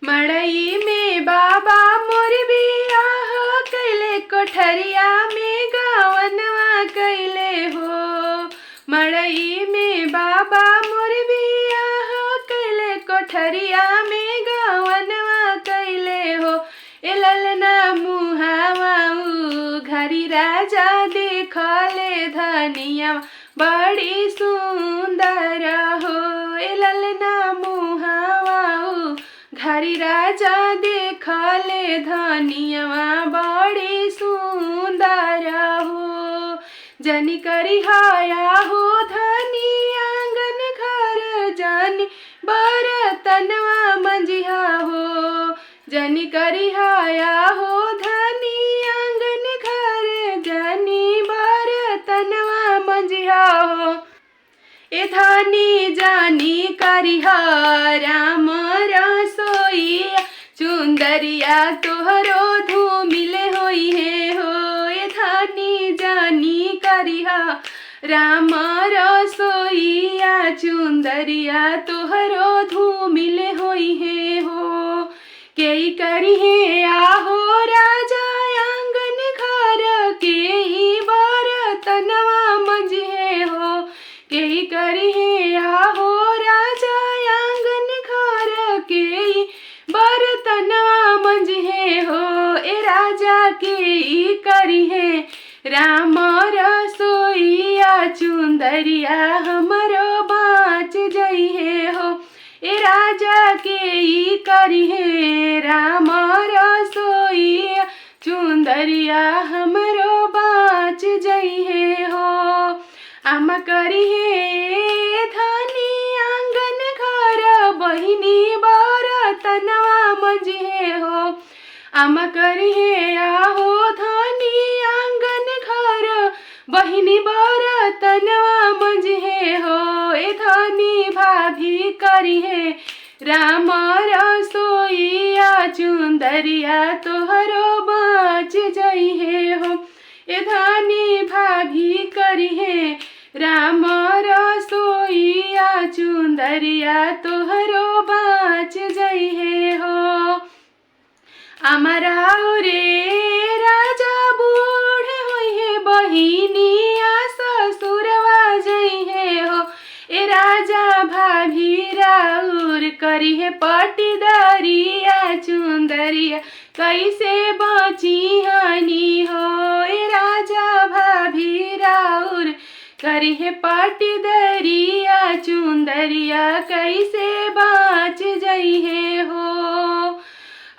मड़ई में बाबा मोर बियाह कैले, कोठरिया में गवनवा कैले हो। मड़ई में बाबा मोर बियाह कैले, कोठरिया में गवनवा कैले हो। ए ललना मुहावा घरी राजा देखले धनिया बड़ी सुंदर हो। ए ललना मुहावा घरी राजा देखले धनिया बड़ी सुंदर हो। जनी करी हाया हो धनी आंगन घर, जानी बरतनवा मंजिया हो। जनी करी हाया हो धनी आंगन घर, जानी बरतनवा मंजिया हो। ए धनी जानी करिहा राम रसोईया, चुंदरिया तोहरो धूमिले होई है हो। ए धनी जानी करिहा राम रसोईया, चुंदरिया तोहरो धूमिले होई है हो। केई करी है आहो राजा आंगन घर, केई बरतनवा मंजिहे हो। केई करी है आहो राजा आंगन घर, केई बरतनवा मंजिहे हो। ए राजा केई करी है राम रसोईया, चुंदरिया हमरो बाँच जई है हो। ए राजा केई करी है राम रसोईया, चुंदरिया हमरो बाँच जई है हो। आम करी है धनी आंगन घर, बहिनी बरतनवा मंजिहे हो। आम करी है आहो धनी आंगन घर, बहिनी बरतनवा मंजिहे हो। ए धनी भाभी करी है राम रसोईया, चुंदरिया तोहरो बाँच जई है हो। ए धनी भाभी करी है राम रसोईया, चुंदरिया तोहरो बाँच जई है हो। अमरा रे राजा बूढ़े होई है, बहिनिया ससुरवा जई है हो। ए राजा भाभी राउर करी है पटीदारिया, चुंदरिया कैसे बाँची हानि हो। ए राजा भाभी राउर करी है पटीदारिया, चुंदरिया कैसे बाँच जई है हो।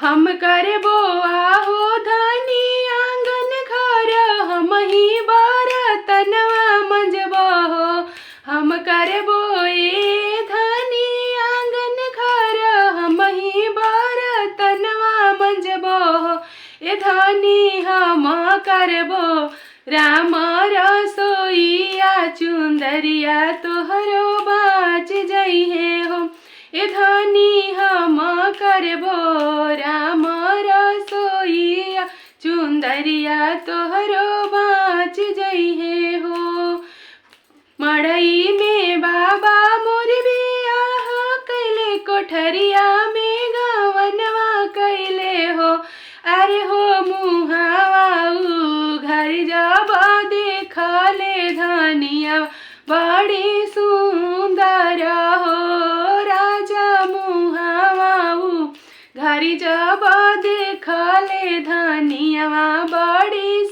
हम करबो आहो धनी आंगन घर, हम ही बरतनवा मंजबो हो। हम करबो ए धनी आंगन घर, हम ही बरतनवा मंजबो हो। ए धनी हम करबो राम रसोईया, चुंदरिया तोहरो बाँच जई है हो। ए धनी हम करबो राम रसोईया, चुंदरिया तोहरो बाँच जई है हो। मड़ई में बाबा मोर बियाह कैले, कोठरिया में गवनवा कैले हो। अरे हो मुहावा घर जब देखले धनिया बड़ी सुंदर हो। राजा मुहावा घरी जब देखले धनिया बड़ी